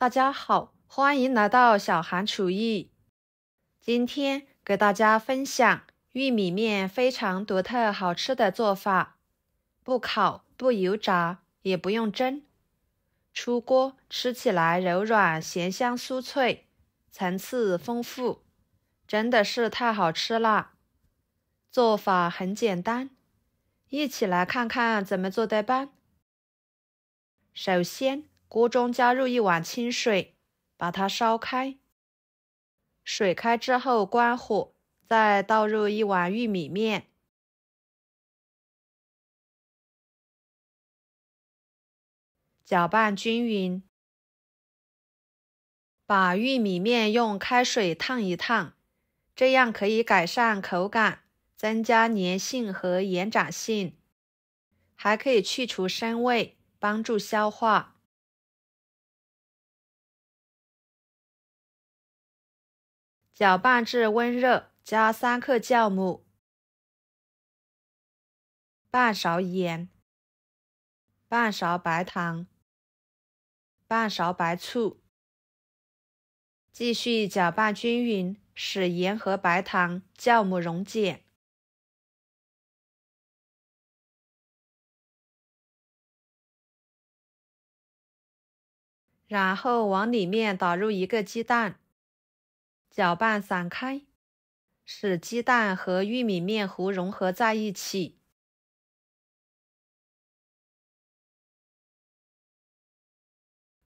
大家好，欢迎来到小韩厨艺。今天给大家分享玉米面非常独特好吃的做法，不烤、不油炸，也不用蒸。出锅吃起来柔软、咸香酥脆，层次丰富，真的是太好吃了。做法很简单，一起来看看怎么做的吧。首先，锅中加入1碗清水，把它烧开。水开之后关火，再倒入1碗玉米面，搅拌均匀。把玉米面用开水烫一烫，这样可以改善口感，增加粘性和延展性，还可以去除生味，帮助消化。搅拌至温热，加3克酵母，半勺盐，半勺白糖，半勺白醋。继续搅拌均匀，使盐和白糖、酵母溶解。然后往里面打入1个鸡蛋，搅拌散开，使鸡蛋和玉米面糊融合在一起。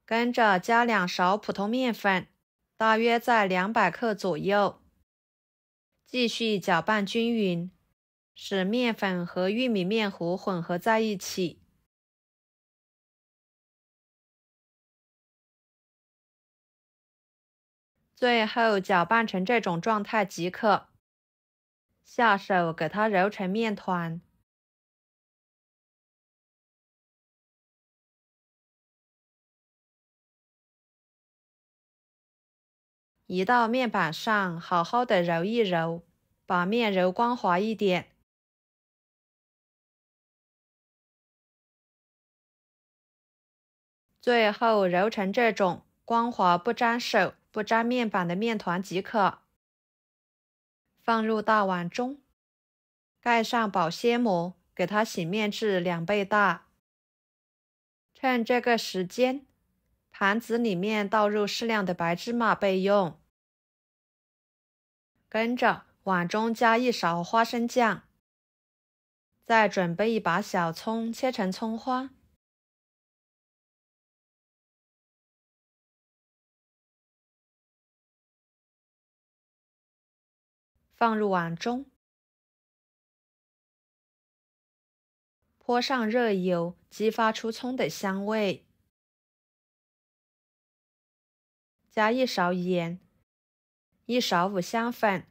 跟着加2勺普通面粉，大约在200克左右。继续搅拌均匀，使面粉和玉米面糊混合在一起。最后搅拌成这种状态即可。下手给它揉成面团。移到面板上，好好的揉一揉，把面揉光滑一点。最后揉成这种光滑不沾手、不沾面板的面团即可。放入大碗中，盖上保鲜膜，给它醒面至2倍大。趁这个时间，盘子里面倒入适量的白芝麻备用。跟着碗中加1勺花生酱，再准备1把小葱切成葱花，放入碗中，泼上热油，激发出葱的香味，加1勺盐，1勺五香粉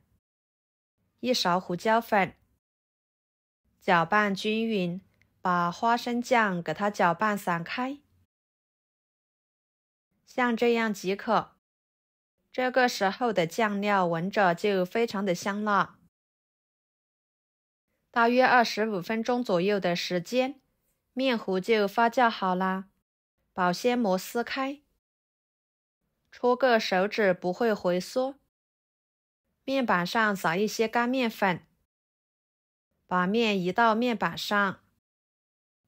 ，1勺胡椒粉，搅拌均匀，把花生酱给它搅拌散开，像这样即可。这个时候的酱料闻着就非常的香辣。大约25分钟左右的时间，面糊就发酵好啦。保鲜膜撕开，戳个手指不会回缩。面板上撒一些干面粉，把面移到面板上，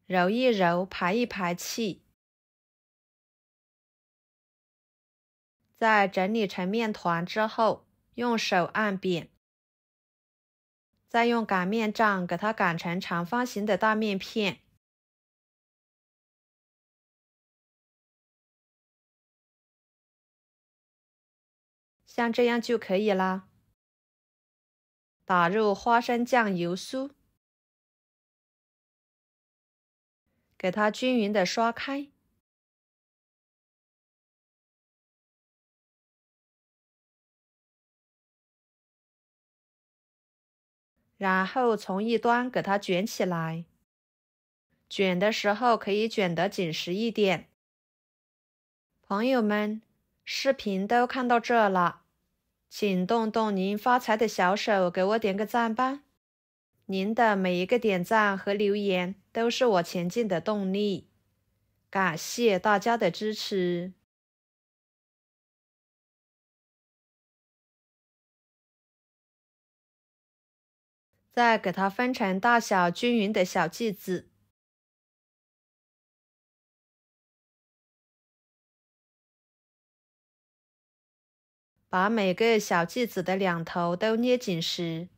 揉一揉，排一排气。在整理成面团之后，用手按扁，再用擀面杖给它擀成长方形的大面片。像这样就可以啦。打入花生酱油酥，给它均匀的刷开。然后从一端给它卷起来，卷的时候可以卷得紧实一点。朋友们，视频都看到这了，请动动您发财的小手，给我点个赞吧。您的每一个点赞和留言都是我前进的动力，感谢大家的支持。再给它分成大小均匀的小剂子。把每个小剂子的两头都捏紧实，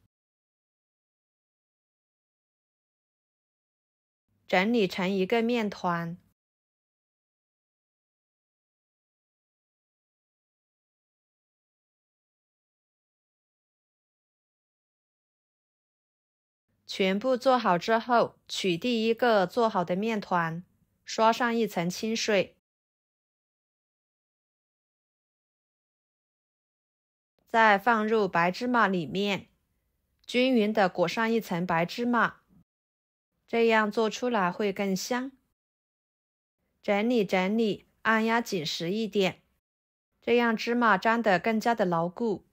整理成一个面团。全部做好之后，取第一个做好的面团，刷上一层清水，再放入白芝麻里面，均匀地裹上一层白芝麻，这样做出来会更香。整理整理，按压紧实一点，这样芝麻粘得更加的牢固。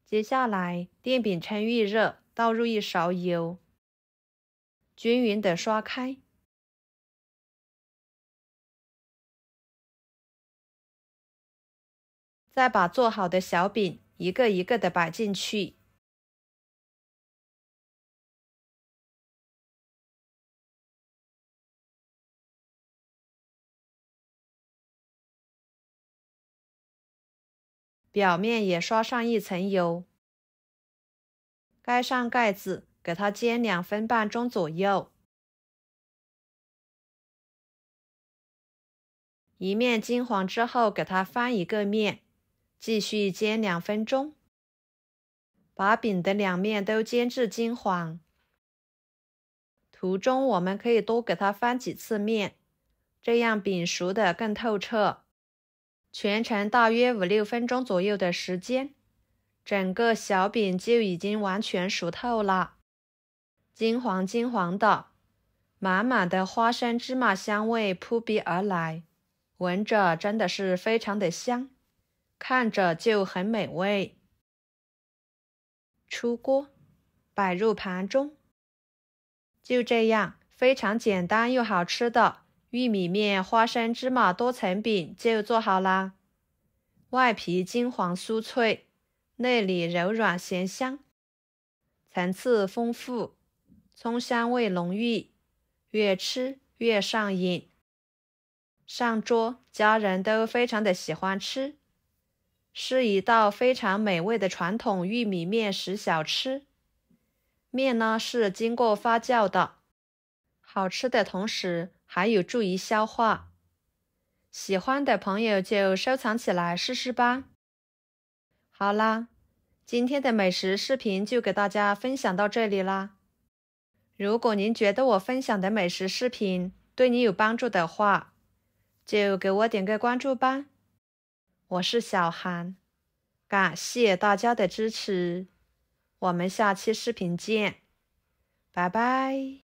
接下来，电饼趁预热，倒入一勺油，均匀地刷开。再把做好的小饼一个一个的摆进去。表面也刷上一层油，盖上盖子，给它煎2分半钟左右。一面金黄之后，给它翻一个面，继续煎2分钟。把饼的两面都煎至金黄。途中我们可以多给它翻几次面，这样饼熟得更透彻。全程大约5、6分钟左右的时间，整个小饼就已经完全熟透了，金黄金黄的，满满的花生芝麻香味扑鼻而来，闻着真的是非常的香，看着就很美味。出锅，摆入盘中。就这样，非常简单又好吃的玉米面花生芝麻多层饼就做好啦。外皮金黄酥脆，内里柔软咸香，层次丰富，葱香味浓郁，越吃越上瘾。上桌，家人都非常的喜欢吃，是一道非常美味的传统玉米面食小吃。面呢是经过发酵的，好吃的同时还有助于消化。喜欢的朋友就收藏起来试试吧。好啦，今天的美食视频就给大家分享到这里啦。如果您觉得我分享的美食视频对你有帮助的话，就给我点个关注吧。我是小韩，感谢大家的支持，我们下期视频见，拜拜。